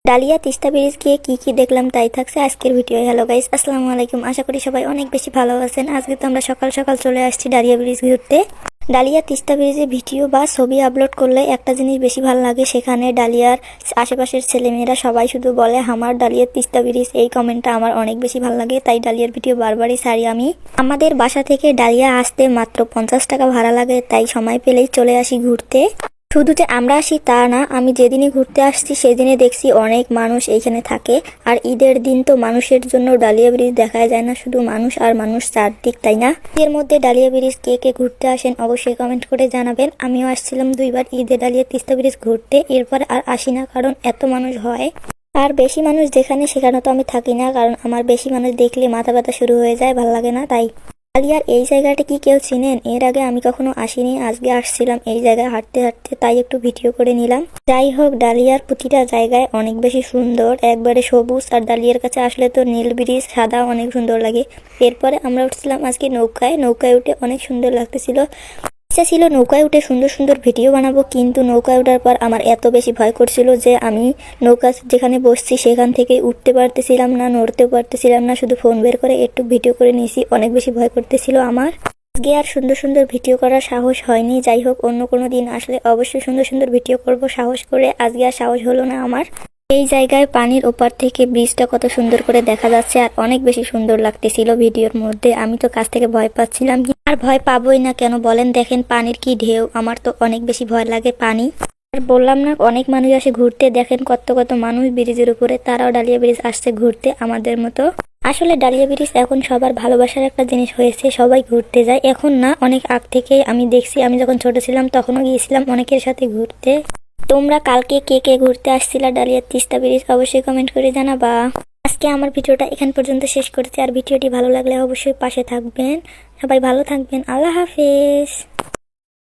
Dahlia Teesta bridge গিয়ে কি দেখলাম তাই থাকছে আজকের ভিডিও। হ্যালো গাইস, আসসালামু আলাইকুম। আশা করি সবাই অনেক বেশি ভালো আছেন। আজকে তো আমরা সকাল সকাল চলে আসছি ডালিয়া ব্রিজ ঘুরতে। ডালিয়া তিস্তা ব্রিজে ভিডিও বা ছবি আপলোড করলে একটা জিনিস বেশি ভালো লাগে, সেখানে ডালিয়ার আশেপাশের ছেলেমেয়েরা সবাই শুধু বলে আমার ডালিয়া তিস্তা ব্রিজ। এই কমেন্টটা আমার অনেক বেশি ভালো লাগে, তাই ডালিয়ার ভিডিও বারবারই ছাড়ি আমি। আমাদের বাসা থেকে ডালিয়া আসতে মাত্র 50 টাকা ভাড়া লাগে, তাই সময় পেলেই চলে আসি ঘুরতে। শুধু যে আমরা আসি তা না, আমি যেদিনই ঘুরতে আসছি সেদিনে দেখছি অনেক মানুষ এইখানে থাকে। আর ঈদের দিন তো মানুষের জন্য ডালিয়া ব্রিজ দেখা যায় না, শুধু মানুষ আর মানুষ চারদিক, তাই না? এর মধ্যে ডালিয়া ব্রিজ কে কে ঘুরতে আসেন অবশ্যই কমেন্ট করে জানাবেন। আমিও আসছিলাম 2বার ঈদে ডালিয়া তিস্তা ব্রিজ ঘুরতে, এরপর আর আসি না কারণ এত মানুষ হয়। আর বেশি মানুষ যেখানে সেখানে তো আমি থাকি না, কারণ আমার বেশি মানুষ দেখলে মাথা ব্যথা শুরু হয়ে যায়, ভালো লাগে না। তাই ডালিয়ার এই জায়গাটা কি কেউ চিনেন? এর আগে আমি কখনো আসিনি, আজকে আসছিলাম এই জায়গায় হাঁটতে হাঁটতে, তাই একটু ভিডিও করে নিলাম। যাই হোক, ডালিয়ার প্রতিটা জায়গায় অনেক বেশি সুন্দর, একবারে সবুজ। আর ডালিয়ার কাছে আসলে তো নীল ব্রিজ সাদা, অনেক সুন্দর লাগে। এরপরে আমরা উঠছিলাম আজকে নৌকায় উঠে অনেক সুন্দর লাগতেছিল। ইচ্ছা ছিল নৌকায় উঠে সুন্দর সুন্দর ভিডিও বানাবো, কিন্তু নৌকায় ওঠার পর আমার এত বেশি ভয় করছিল যে আমি নৌকা যেখানে বসছি সেখান থেকে উঠতে পারতেছিলাম না, নড়তেও পারতেছিলাম না। শুধু ফোন বের করে একটু ভিডিও করে নিয়েছি, অনেক বেশি ভয় করতেছিল আমার। আজকে আর সুন্দর সুন্দর ভিডিও করার সাহস হয়নি। যাই হোক, অন্য কোনো দিন আসলে অবশ্যই সুন্দর সুন্দর ভিডিও করব সাহস করে। আজকে আর সাহস হলো না আমার। এই জায়গায় পানির ওপার থেকে ব্রিজটা কত সুন্দর করে দেখা যাচ্ছে, আর অনেক বেশি সুন্দর লাগতেছিল ভিডিওর মধ্যে। আমি তো কাছ থেকে ভয় পাচ্ছিলাম, আর ভয় পাবোই না কেন বলেন? দেখেন পানির কি ঢেউ, আমার তো অনেক বেশি ভয় লাগে পানি। আর বললাম না, অনেক মানুষ আসে ঘুরতে। দেখেন কত কত মানুষ ব্রিজের উপরে, তারাও ডালিয়া ব্রিজ আসছে ঘুরতে আমাদের মতো। আসলে ডালিয়া ব্রিজ এখন সবার ভালোবাসার একটা জিনিস হয়েছে, সবাই ঘুরতে যায়। এখন না, অনেক আগ থেকে আমি দেখছি। আমি যখন ছোট ছিলাম তখনও গিয়েছিলাম অনেকের সাথে ঘুরতে। তোমরা কালকে কে কে ঘুরতে আসছিলা ডালিয়া তিস্তা ব্রিজ অবশ্যই কমেন্ট করে জানাবা। আজকে আমার ভিডিওটা এখান পর্যন্ত শেষ করছি। আর ভিডিওটি ভালো লাগলে অবশ্যই পাশে থাকবেন। সবাই ভালো থাকবেন। আল্লাহ হাফেজ।